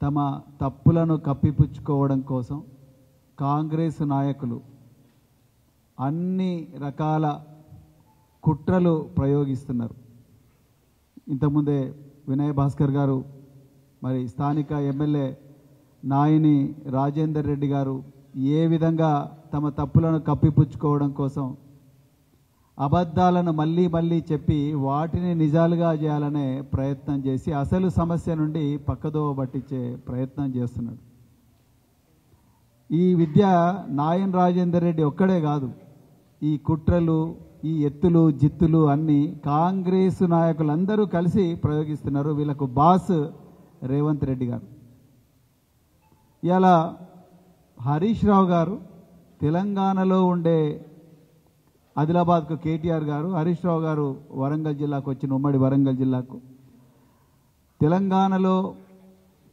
తమ తప్పులను కప్పిపుచ్చుకోవడం కోసం కాంగ్రెస్ నాయకులు అన్ని రకాల కుట్రలు ప్రయోగిస్తున్నారు. ఇంతకుముందే వినయ్ భాస్కర్ గారు, మరి స్థానిక ఎమ్మెల్యే నాయని రాజేందర్ రెడ్డి గారు ఏ విధంగా తమ తప్పులను కప్పిపుచ్చుకోవడం కోసం అబద్ధాలను మళ్ళీ మళ్ళీ చెప్పి వాటిని నిజాలుగా చేయాలనే ప్రయత్నం చేసి అసలు సమస్య నుండి పక్కదోవ పట్టించే ప్రయత్నం చేస్తున్నాడు. ఈ విద్య నాయన్ రాజేందర్ రెడ్డి ఒక్కడే కాదు, ఈ కుట్రలు, ఈ ఎత్తులు జిత్తులు అన్నీ కాంగ్రెస్ నాయకులందరూ కలిసి ప్రయోగిస్తున్నారు. వీళ్ళకు బాస్ రేవంత్ రెడ్డి గారు. ఇలా హరీష్ రావు గారు తెలంగాణలో ఉండే ఆదిలాబాద్కు కేటీఆర్ గారు, హరీష్ రావు గారు వరంగల్ జిల్లాకు వచ్చిన ఉమ్మడి వరంగల్ జిల్లాకు తెలంగాణలో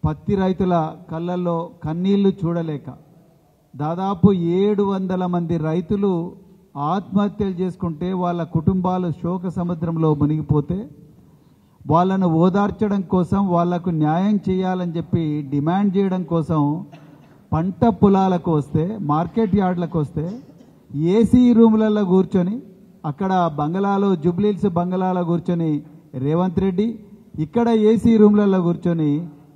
పత్తి రైతుల కళ్ళల్లో కన్నీళ్లు చూడలేక దాదాపు 700 మంది రైతులు ఆత్మహత్యలు చేసుకుంటే వాళ్ళ కుటుంబాలు శోక సముద్రంలో మునిగిపోతే వాళ్ళను ఓదార్చడం కోసం, వాళ్లకు న్యాయం చేయాలని చెప్పి డిమాండ్ చేయడం కోసం పంట పొలాలకు వస్తే, మార్కెట్ యార్డ్లకు వస్తే ఏసీ రూములలో కూర్చొని, అక్కడ బంగళాలో జూబ్లీహిల్స్ బంగళాలో కూర్చొని రేవంత్ రెడ్డి, ఇక్కడ ఏసీ రూములలో కూర్చొని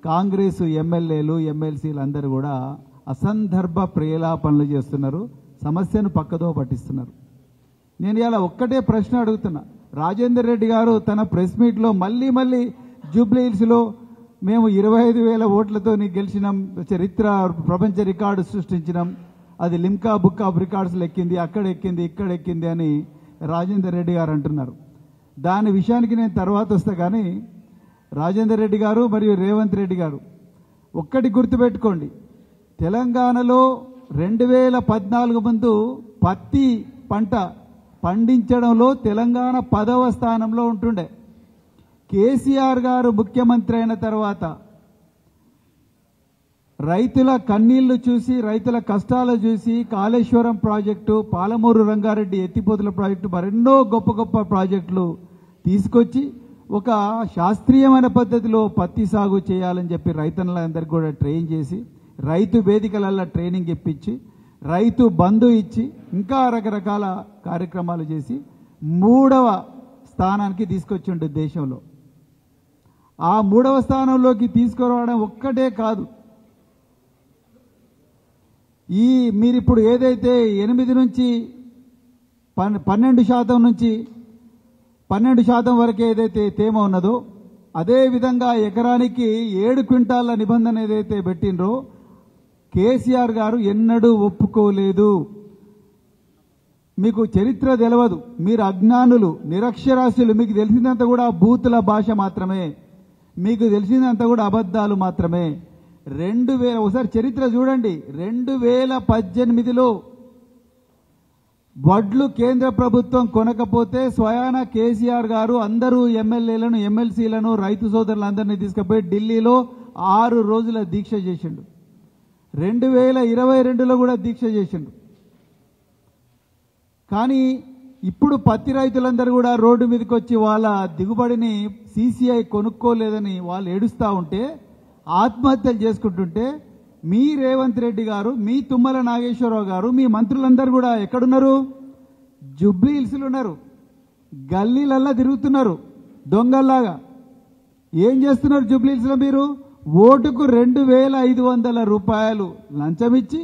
కాంగ్రెస్ ఎమ్మెల్యేలు ఎమ్మెల్సీలు అందరూ కూడా అసందర్భ ప్రేలాపనలు చేస్తున్నారు, సమస్యను పక్కదో పట్టిస్తున్నారు. నేను ఇలా ఒక్కటే ప్రశ్న అడుగుతున్నా. రాజేందర్ రెడ్డి గారు తన ప్రెస్ మీట్లో మళ్ళీ జూబ్లీహిల్స్లో మేము 25,000 ఓట్లతో గెలిచినాం, చరిత్ర ప్రపంచ రికార్డు సృష్టించినాం, అది లిమ్కా బుక్ ఆఫ్ రికార్డ్స్లో ఎక్కింది, అక్కడ ఎక్కింది, ఇక్కడ ఎక్కింది అని రాజేందర్ రెడ్డి గారు అంటున్నారు. దాని విషయానికి నేను తర్వాత వస్తా. కానీ రాజేందర్ రెడ్డి గారు మరియు రేవంత్ రెడ్డి గారు ఒక్కటి గుర్తుపెట్టుకోండి, తెలంగాణలో 2014 ముందు పత్తి పంట పండించడంలో తెలంగాణ 10వ స్థానంలో ఉంటుండే. కేసీఆర్ గారు ముఖ్యమంత్రి అయిన తర్వాత రైతుల కన్నీళ్లు చూసి, రైతుల కష్టాలు చూసి కాళేశ్వరం ప్రాజెక్టు, పాలమూరు రంగారెడ్డి ఎత్తిపోతుల ప్రాజెక్టు, మరెన్నో గొప్ప గొప్ప ప్రాజెక్టులు తీసుకొచ్చి ఒక శాస్త్రీయమైన పద్ధతిలో పత్తి సాగు చేయాలని చెప్పి రైతన్నలందరికీ కూడా ట్రైన్ చేసి, రైతు వేదికలలో ట్రైనింగ్ ఇప్పించి, రైతు బంధు ఇచ్చి, ఇంకా రకరకాల కార్యక్రమాలు చేసి 3వ స్థానానికి తీసుకొచ్చిండు దేశంలో. ఆ 3వ స్థానంలోకి తీసుకురావడం ఒక్కటే కాదు, మీరిప్పుడు ఏదైతే 8 నుంచి 12% నుంచి 12% వరకు ఏదైతే తేమ ఉన్నదో, అదే విధంగా ఎకరానికి 7 క్వింటాల నిబంధన ఏదైతే పెట్టినరో కేసీఆర్ గారు ఎన్నడూ ఒప్పుకోలేదు. మీకు చరిత్ర తెలియదు, మీరు అజ్ఞానులు, నిరక్షరాస్యులు, మీకు తెలిసినంత కూడా బూతుల భాష మాత్రమే, మీకు తెలిసినంత కూడా అబద్ధాలు మాత్రమే. 2000 ఒకసారి చరిత్ర చూడండి. 2018లో వడ్లు కేంద్ర ప్రభుత్వం కొనకపోతే స్వయాన కేసీఆర్ గారు అందరూ ఎమ్మెల్యేలను, ఎమ్మెల్సీలను, రైతు సోదరులందరినీ తీసుకుపోయి ఢిల్లీలో 6 రోజుల దీక్ష చేసిండు. 2022లో కూడా దీక్ష చేసిండు. కానీ ఇప్పుడు పత్తి రైతులందరూ కూడా రోడ్డు మీదకి వచ్చి వాళ్ళ దిగుబడిని సీసీఐ కొనుక్కోలేదని వాళ్ళు ఏడుస్తూ ఉంటే, ఆత్మహత్యలు చేసుకుంటుంటే, మీ రేవంత్ రెడ్డి గారు, మీ తుమ్మల నాగేశ్వరరావు గారు, మీ మంత్రులందరూ కూడా ఎక్కడున్నారు? జూబ్లీహిల్స్లో ఉన్నారు, గల్లీలల్లా తిరుగుతున్నారు దొంగల్లాగా. ఏం చేస్తున్నారు జూబ్లీహిల్స్లో? మీరు ఓటుకు 2,500 రూపాయలు లంచం ఇచ్చి,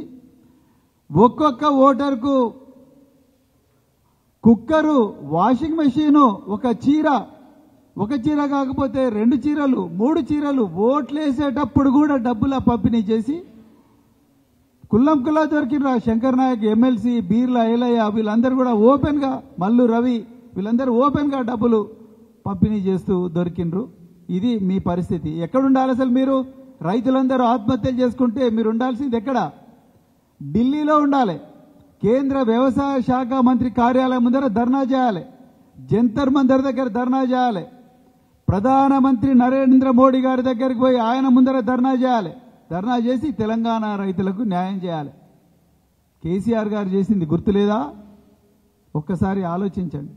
ఒక్కొక్క ఓటర్కు కుక్కరు, వాషింగ్ మెషీను, ఒక చీర కాకపోతే 2 చీరలు, 3 చీరలు, ఓట్లేసేటప్పుడు కూడా డబ్బుల పంపిణీ చేసి కుల్లం కుల్లా దొరికిన శంకర్ నాయక్, ఎమ్మెల్సీ, బీర్ల ఏలయ్య, వీళ్ళందరూ కూడా ఓపెన్గా, మల్లు రవి, వీళ్ళందరూ ఓపెన్గా డబ్బులు పంపిణీ చేస్తూ దొరికినరు. ఇది మీ పరిస్థితి. ఎక్కడుండాలి అసలు మీరు? రైతులందరూ ఆత్మహత్యలు చేసుకుంటే మీరు ఉండాల్సింది ఎక్కడ? ఢిల్లీలో ఉండాలి. కేంద్ర వ్యవసాయ శాఖ మంత్రి కార్యాలయం ముందర ధర్నా చేయాలి, జంతర్ మంతర్ దగ్గర ధర్నా చేయాలి, ప్రధానమంత్రి నరేంద్ర మోడీ గారి దగ్గరికి పోయి ఆయన ముందర ధర్నా చేయాలి. ధర్నా చేసి తెలంగాణ రైతులకు న్యాయం చేయాలి. కేసీఆర్ గారు చేసింది గుర్తులేదా? ఒక్కసారి ఆలోచించండి.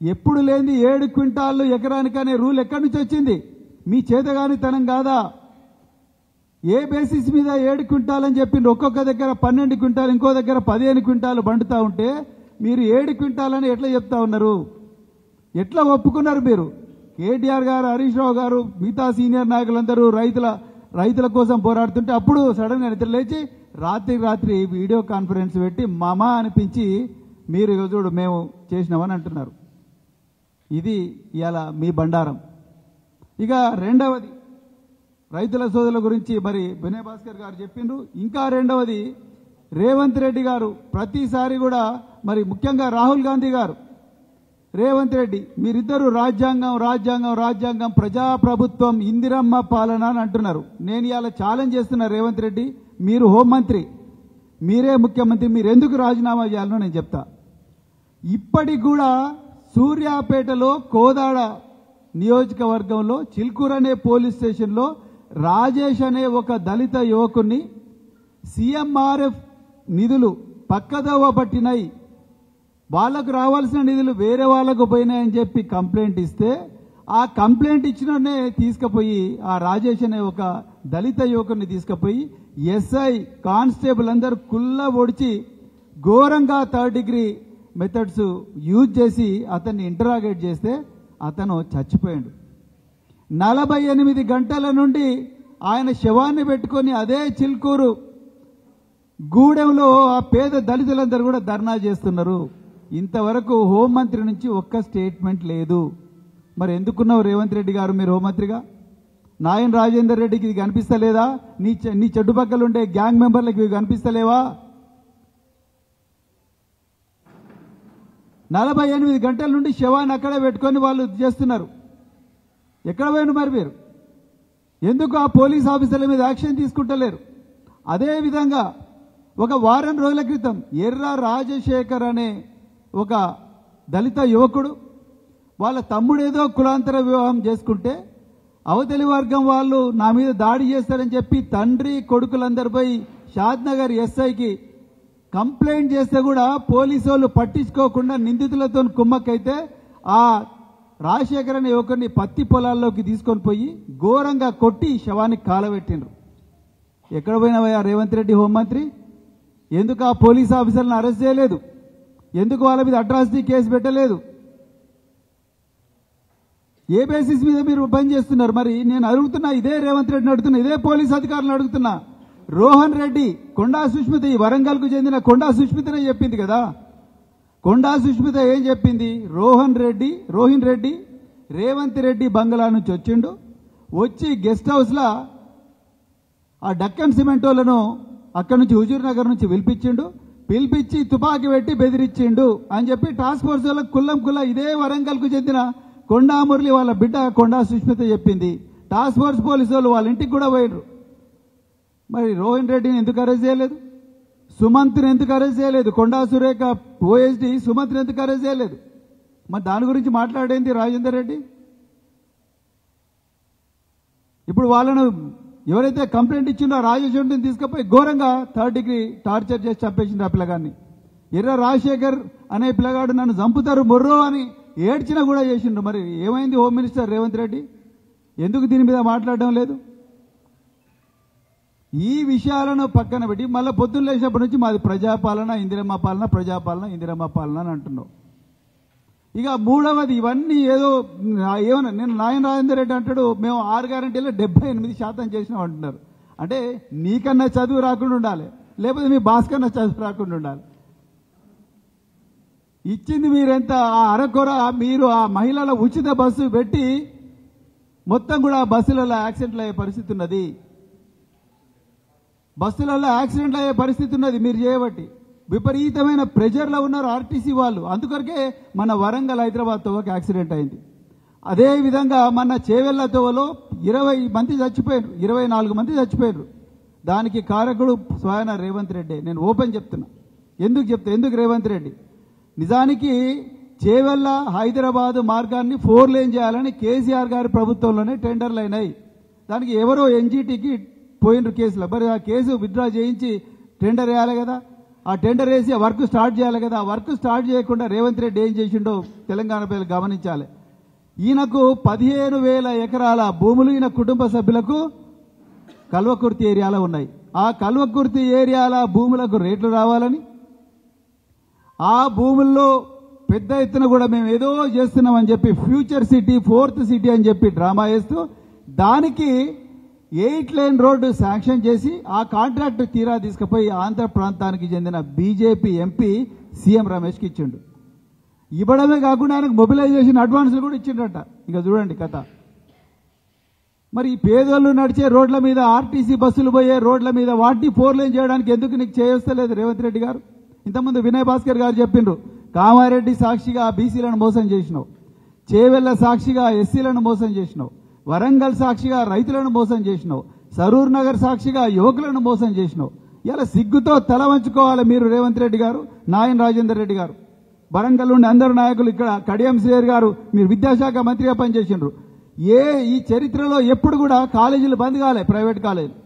ఎప్పుడు లేని 7 క్వింటాళ్ళు ఎకరానికనే రూల్ ఎక్కడి నుంచి వచ్చింది? మీ చేతగానితనం కాదా? ఏ బేసిస్ మీద 7 క్వింటాలని చెప్పిండ్రు. ఒక్కొక్క దగ్గర 12 క్వింటాలు, ఇంకో దగ్గర 15 క్వింటాలు బండుతా ఉంటే మీరు 7 క్వింటాలని ఎట్లా చెప్తా ఉన్నారు? ఎట్లా ఒప్పుకున్నారు మీరు? కేటీఆర్ గారు, హరీష్ రావు గారు, మిగతా సీనియర్ నాయకులందరూ రైతుల కోసం పోరాడుతుంటే అప్పుడు సడన్గా నిద్ర లేచి రాత్రి వీడియో కాన్ఫరెన్స్ పెట్టి మామా అనిపించి మీరు చూడు మేము చేసినామని అంటున్నారు. ఇది ఇవాళ మీ బండారం. ఇక రెండవది రైతుల సోదరుల గురించి మరి వినయ్ భాస్కర్ గారు చెప్పిండ్రు. ఇంకా రెండవది రేవంత్ రెడ్డి గారు ప్రతిసారి కూడా మరి ముఖ్యంగా రాహుల్ గాంధీ గారు, రేవంత్ రెడ్డి మీరిద్దరూ రాజ్యాంగం ప్రజాప్రభుత్వం ఇందిరమ్మ పాలన అని అంటున్నారు. నేను ఇవాళ ఛాలెంజ్ చేస్తున్నా రేవంత్ రెడ్డి, మీరు హోంమంత్రి, మీరే ముఖ్యమంత్రి, మీరు ఎందుకు రాజీనామా చేయాలనో నేను చెప్తా. ఇప్పటికి కూడా సూర్యాపేటలో కోదాడ నియోజకవర్గంలో చిల్కూర్ అనే పోలీస్ స్టేషన్లో రాజేష్ అనే ఒక దళిత యువకుని సీఎంఆర్ఎఫ్ నిధులు పక్కదోవ పట్టినాయి, వాళ్ళకు రావాల్సిన నిధులు వేరే వాళ్ళకు పోయినాయని చెప్పి కంప్లైంట్ ఇస్తే ఆ కంప్లైంట్ ఇచ్చిననే తీసుకుపోయి ఆ రాజేష్ అనే ఒక దళిత యువకుని తీసుకుపోయి ఎస్ఐ కానిస్టేబుల్ అందరూ కుల్ల ఒడిచి ఘోరంగా 3rd డిగ్రీ మెథడ్స్ యూజ్ చేసి అతన్ని ఇంటరాగేట్ చేస్తే అతను చచ్చిపోయాడు. 48 గంటల నుండి ఆయన శవాన్ని పెట్టుకొని అదే చిల్కూరు గూడెంలో ఆ పేద దళితులందరూ కూడా ధర్నా చేస్తున్నారు. ఇంతవరకు హోంమంత్రి నుంచి ఒక్క స్టేట్మెంట్ లేదు. మరి ఎందుకున్నావు రేవంత్ రెడ్డి గారు మీరు హోంమంత్రిగా? నాయన్ రాజేందర్ రెడ్డికి ఇది కనిపిస్తలేదా? నీ చెడ్డుపక్కల ఉండే గ్యాంగ్ మెంబర్లకు ఇవి కనిపిస్తలేవా? 48 గంటల నుండి శవాన్ని అక్కడే పెట్టుకొని వాళ్ళు చేస్తున్నారు. ఎక్కడ పోయిన మరి మీరు? ఎందుకు ఆ పోలీస్ ఆఫీసర్ల మీద యాక్షన్ తీసుకుంటలేరు? అదేవిధంగా ఒక వారం రోజుల క్రితం ఎర్ర రాజశేఖర్ అనే ఒక దళిత యువకుడు వాళ్ళ తమ్ముడేదో కులాంతర వివాహం చేసుకుంటే అవతలి వర్గం వాళ్ళు నా మీద దాడి చేస్తారని చెప్పి తండ్రి కొడుకులందరిపై షాద్నగర్ ఎస్ఐకి కంప్లైంట్ చేస్తే కూడా పోలీసు వాళ్ళు పట్టించుకోకుండా నిందితులతో కుమ్మక్కైతే ఆ రాజశేఖర్ అనే యువకుడిని పత్తి పొలాల్లోకి తీసుకొని పోయి ఘోరంగా కొట్టి శవానికి కాలబెట్టిండ్రు. ఎక్కడ పోయినవయ్యా రేవంత్ రెడ్డి హోంమంత్రి? ఎందుకు ఆ పోలీస్ ఆఫీసర్లను అరెస్ట్ చేయలేదు? ఎందుకు వాళ్ళ మీద అట్రాసిటీ కేసు పెట్టలేదు? ఏ బేసిస్ మీద మీరు పని చేస్తున్నారు? మరి నేను అడుగుతున్నా, ఇదే రేవంత్ రెడ్డిని అడుగుతున్నా, ఇదే పోలీస్ అధికారులను అడుగుతున్నా. రోహన్ రెడ్డి, కొండా సుష్మిత, ఈ వరంగల్కు చెందిన కొండా సుష్మితనే చెప్పింది కదా. కొండా సుష్మిత ఏం చెప్పింది? రోహిన్ రెడ్డి రేవంత్ రెడ్డి బంగ్లా నుంచి వచ్చిండు, వచ్చి గెస్ట్ హౌస్లో ఆ డక్కన్ సిమెంట్ వాళ్ళను అక్కడి నుంచి హుజూర్ నగర్ నుంచి పిలిపించి తుపాకీ పెట్టి బెదిరించిండు అని చెప్పి టాస్క్ ఫోర్స్ వాళ్ళకు కుల్ల ఇదే వరంగల్కు చెందిన కొండా మురళి వాళ్ళ బిడ్డ కొండా సుష్మిత చెప్పింది. టాస్క్ ఫోర్స్ పోలీసు వాళ్ళు వాళ్ళ ఇంటికి కూడా పోయినరు. మరి రోహిన్ రెడ్డిని ఎందుకు అరెస్ట్ చేయలేదు? సుమంత్ని ఎందుకు అరెస్ట్ చేయలేదు? కొండా సురేఖ ఓఎస్డి సుమంత్ని ఎందుకు అరెస్ట్ చేయలేదు? మరి దాని గురించి మాట్లాడేంది రాజేందర్ రెడ్డి? ఇప్పుడు వాళ్ళను ఎవరైతే కంప్లైంట్ ఇచ్చిండో రాజేశ్వరిని తీసుకుపోయి ఘోరంగా 3rd డిగ్రీ టార్చర్ చేసి చంపేసిండు ఆ పిల్లగాన్ని. ఎర్ర రాజశేఖర్ అనే పిల్లగాడు నన్ను చంపుతారు మొర్రో అని ఏడ్చినా కూడా చేసిండు. మరి ఏమైంది హోమ్ మినిస్టర్ రేవంత్ రెడ్డి? ఎందుకు దీని మీద మాట్లాడడం లేదు? ఈ విషయాలను పక్కన పెట్టి మళ్ళీ పొద్దున్న లేచినప్పటి నుంచి మాది ప్రజాపాలన ఇందిరమ్మ పాలన అని అంటున్నావు. ఇక మూడవది, ఇవన్నీ ఏమన్నా నేను నాయన రాజేందర్ రెడ్డి అంటాడు మేము 6 గ్యారెంటీలో 78% చేసినాం అంటున్నారు. అంటే నీకన్నా చదువు రాకుండా ఉండాలి, లేకపోతే మీ బాస్ కన్నా చదువు రాకుండా ఉండాలి. ఇచ్చింది మీరెంత? ఆ అరకొర మీరు ఆ మహిళల ఉచిత బస్సు పెట్టి మొత్తం కూడా బస్సులలో యాక్సిడెంట్లు అయ్యే పరిస్థితి ఉన్నది. మీరు చేయబట్టి విపరీతమైన ప్రెజర్లో ఉన్నారు ఆర్టీసీ వాళ్ళు. అందుకొరకే మన వరంగల్ హైదరాబాద్ తోవకి యాక్సిడెంట్ అయింది. అదేవిధంగా మన చేవెళ్ల తోవలో 20 మంది చచ్చిపోయారు, 24 మంది చచ్చిపోయారు. దానికి కారకుడు స్వయాన రేవంత్ రెడ్డి. నేను ఓపెన్ చెప్తున్నా. ఎందుకు రేవంత్ రెడ్డి? నిజానికి చేవెళ్ల హైదరాబాద్ మార్గాన్ని 4 లేన్ చేయాలని కేసీఆర్ గారి ప్రభుత్వంలోనే టెండర్లు అయినాయి. దానికి ఎవరో ఎన్జీటీకి పోయినరు కేసులో. మరి ఆ కేసు విత్డ్రా చేయించి టెండర్ వేయాలి కదా. ఆ టెండర్ వేసి ఆ వర్క్ స్టార్ట్ చేయాలి కదా. ఆ వర్క్ స్టార్ట్ చేయకుండా రేవంత్ రెడ్డి ఏం చేసిండో తెలంగాణ ప్రజలు గమనించాలి. ఈయనకు 15,000 ఎకరాల భూములు ఈయన కుటుంబ సభ్యులకు కల్వకుర్తి ఏరియాలో ఉన్నాయి. ఆ కల్వకుర్తి ఏరియాల భూములకు రేట్లు రావాలని, ఆ భూముల్లో పెద్ద ఎత్తున కూడా మేము ఏదో చేస్తున్నామని చెప్పి ఫ్యూచర్ సిటీ, ఫోర్త్ సిటీ అని చెప్పి డ్రామా వేస్తూ దానికి 8 లేన్ రోడ్డు శాంక్షన్ చేసి ఆ కాంట్రాక్ట్ తీరా తీసుకుపోయి ఆంధ్ర ప్రాంతానికి చెందిన బీజేపీ ఎంపీ సీఎం రమేష్కి ఇచ్చిండు. ఇవ్వడమే కాకుండా ఆయనకు మొబిలైజేషన్ అడ్వాన్సులు కూడా ఇచ్చిండట. ఇక చూడండి కథ. మరి ఈ పేదోళ్ళు నడిచే రోడ్ల మీద, ఆర్టీసీ బస్సులు పోయే రోడ్ల మీద వాటిని 4 లేన్ చేయడానికి ఎందుకు నీకు చేయొస్తలేదు రేవంత్ రెడ్డి గారు? ఇంతకుముందు వినయ్ భాస్కర్ గారు చెప్పిండ్రు, కామారెడ్డి సాక్షిగా బీసీలను మోసం చేసినావు, చేవెళ్ల సాక్షిగా ఎస్సీలను మోసం చేసినావు, వరంగల్ సాక్షిగా రైతులను మోసం చేసినావు, సరూర్ నగర్ సాక్షిగా యువకులను మోసం చేసినావు. ఇలా సిగ్గుతో తల వంచుకోవాలి మీరు రేవంత్ రెడ్డి గారు, నాయన్ రాజేందర్ రెడ్డి గారు. వరంగల్ నుండి అందరు నాయకులు, ఇక్కడ కడియం శ్రీహరి గారు మీరు విద్యాశాఖ మంత్రిగా పనిచేసిండ్రు. ఈ చరిత్రలో ఎప్పుడు కూడా కాలేజీలు బంద్ కాలే, ప్రైవేట్ కాలేజీలు.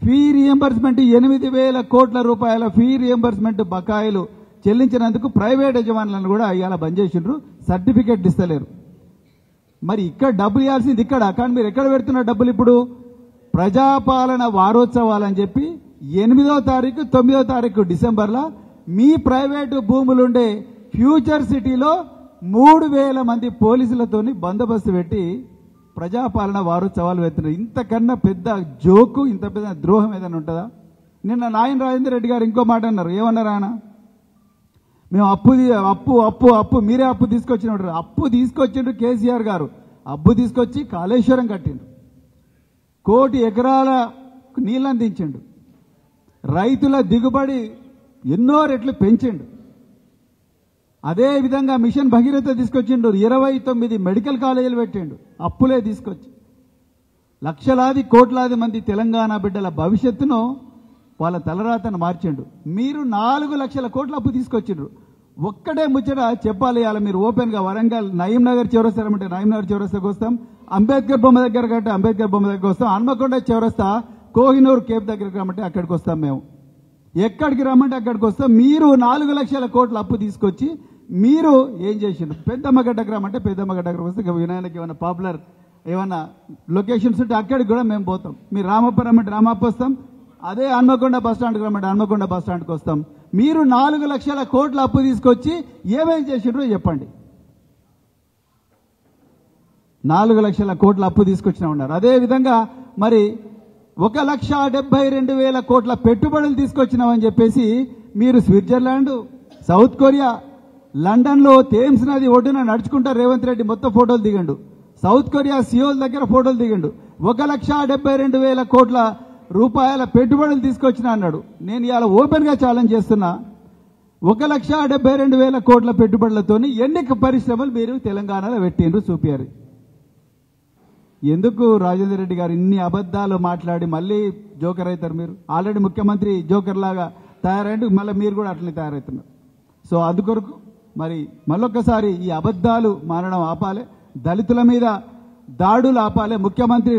ఫీ రియంబర్స్మెంట్ 8,000 కోట్ల రూపాయల ఫీ రియంబర్స్మెంట్ బకాయిలు చెల్లించినందుకు ప్రైవేట్ యజమానులను కూడా ఇవాళ బంద్ చేసిండ్రు, సర్టిఫికెట్ ఇస్తలేరు. మరి ఇక్కడ డబ్బులు ఇవ్వాల్సింది ఇక్కడ, కానీ మీరు ఎక్కడ పెడుతున్నారు డబ్బులు? ఇప్పుడు ప్రజాపాలన వారోత్సవాలని చెప్పి 8వ తారీఖు 9వ తారీఖు డిసెంబర్లో మీ ప్రైవేటు భూములుండే ఫ్యూచర్ సిటీలో 3,000 మంది పోలీసులతోని బందోబస్తు పెట్టి ప్రజాపాలన వారోత్సవాలు పెడుతున్నారు. ఇంతకన్నా పెద్ద జోకు, ఇంత పెద్ద ద్రోహం ఏదైనా ఉంటుందా? నిన్న నాయన్ రాజేందర్ రెడ్డి గారు ఇంకో మాట అన్నారు. ఏమన్నారు ఆయన? మేము అప్పు మీరే అప్పు తీసుకొచ్చినారు. అప్పు తీసుకొచ్చిండ్రు కేసీఆర్ గారు. అప్పు తీసుకొచ్చి కాళేశ్వరం కట్టిండ్రు, 1 కోటి ఎకరాల నీళ్ళు అందించిండు, రైతుల దిగుబడి ఎన్నో రెట్లు పెంచిండు. అదే విధంగా మిషన్ భగీరథ తీసుకొచ్చిండు, 29 మెడికల్ కాలేజీలు పెట్టిండు అప్పులే తీసుకొచ్చి. లక్షలాది కోట్లాది మంది తెలంగాణ బిడ్డల భవిష్యత్తును, వాళ్ళ తలరాతను మార్చిండు. మీరు 4 లక్షల కోట్ల అప్పు తీసుకొచ్చిండ్రు. ఒక్కటే ముచ్చట చెప్పాలి ఇవాళ మీరు ఓపెన్గా. వరంగల్ నయీం నగర్ చౌరస్తా రమ్మంటే నయీం నగర్ చౌరస్తాకు వస్తాం, అంబేద్కర్ బొమ్మ దగ్గర కంటే అంబేద్కర్ బొమ్మ దగ్గర వస్తాం, హన్మకొండ చౌరస్తా కోహినూర్ కేప్ దగ్గరికి రమ్మంటే అక్కడికి వస్తాం. మేము ఎక్కడికి రమ్మంటే అక్కడికి వస్తాం. మీరు 4 లక్షల కోట్ల అప్పు తీసుకొచ్చి మీరు ఏం చేసిండ్రు? పెద్దమ్మగడ్డకు రమ్మంటే పెద్దమ్మగడ్డకు వస్తే వినాయనకి ఏమైనా పాపులర్ ఏమైనా లొకేషన్స్ ఉంటే అక్కడికి కూడా మేము పోతాం. మీరు రామప్ప రమ్మంటే రామప్ప వస్తాం, అదే హన్మకొండ బస్ స్టాండ్కి రమ్మంటే హన్మకొండ బస్ స్టాండ్కి వస్తాం. మీరు 4 లక్షల కోట్ల అప్పు తీసుకొచ్చి ఏమేం చేసిండ్రో చెప్పండి. 4 లక్షల కోట్ల అప్పు తీసుకొచ్చినా ఉన్నారు. అదేవిధంగా మరి 1,72,000 కోట్ల పెట్టుబడులు తీసుకొచ్చినామని చెప్పేసి మీరు స్విట్జర్లాండ్, సౌత్ కొరియా, లండన్లో థేమ్స్ నది ఒడ్డున నడుచుకుంటా రేవంత్ రెడ్డి మొత్తం ఫోటోలు దిగండు. సౌత్ కొరియా సియోల్ దగ్గర ఫోటోలు దిగండు. 1,72,000 కోట్ల రూపాయల పెట్టుబడులు తీసుకొచ్చినా అన్నాడు. నేను ఇవాళ ఓపెన్గా ఛాలెంజ్ చేస్తున్నా, 1,72,000 కోట్ల పెట్టుబడులతోని ఎన్ని పరిశ్రమలు మీరు తెలంగాణలో పెట్టిండ్రు చూపారు. ఎందుకు రాజేందర్ రెడ్డి గారు ఇన్ని అబద్ధాలు మాట్లాడి మళ్ళీ జోకర్ అవుతారు? మీరు ఆల్రెడీ ముఖ్యమంత్రి జోకర్ లాగా తయారైండు, మళ్ళీ మీరు కూడా అట్లనే తయారవుతున్నారు. సో అందుకొరకు మరి మళ్ళొక్కసారి ఈ అబద్ధాలు మానడం ఆపాలి, దళితుల మీద దాడులు ఆపాలి. ముఖ్యమంత్రి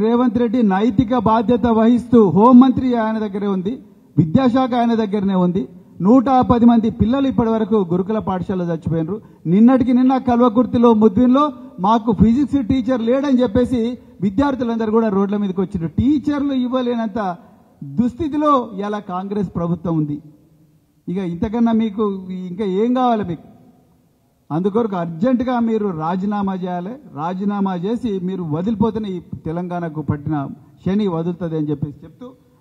రేవంత్ రెడ్డి నైతిక బాధ్యత వహిస్తూ హోంమంత్రి ఆయన దగ్గరే ఉంది, విద్యాశాఖ ఆయన దగ్గరనే ఉంది. 110 మంది పిల్లలు ఇప్పటి వరకు గురుకుల పాఠశాలలో చచ్చిపోయినరు. నిన్నటికి నిన్న కల్వకుర్తిలో ముద్విన్లో మాకు ఫిజిక్స్ టీచర్ లేడని చెప్పేసి విద్యార్థులందరూ కూడా రోడ్ల మీదకి వచ్చిండ్రు. టీచర్లు ఇవ్వలేనంత దుస్థితిలో ఇలా కాంగ్రెస్ ప్రభుత్వం ఉంది. ఇక ఇంతకన్నా మీకు ఇంకా ఏం కావాలి మీకు? అందుకొరకు అర్జెంటుగా మీరు రాజీనామా చేయాలి. రాజీనామా చేసి మీరు వదిలిపోతేనే ఈ తెలంగాణకు పట్టిన శని వదులుతుంది అని చెప్పేసి చెప్తూ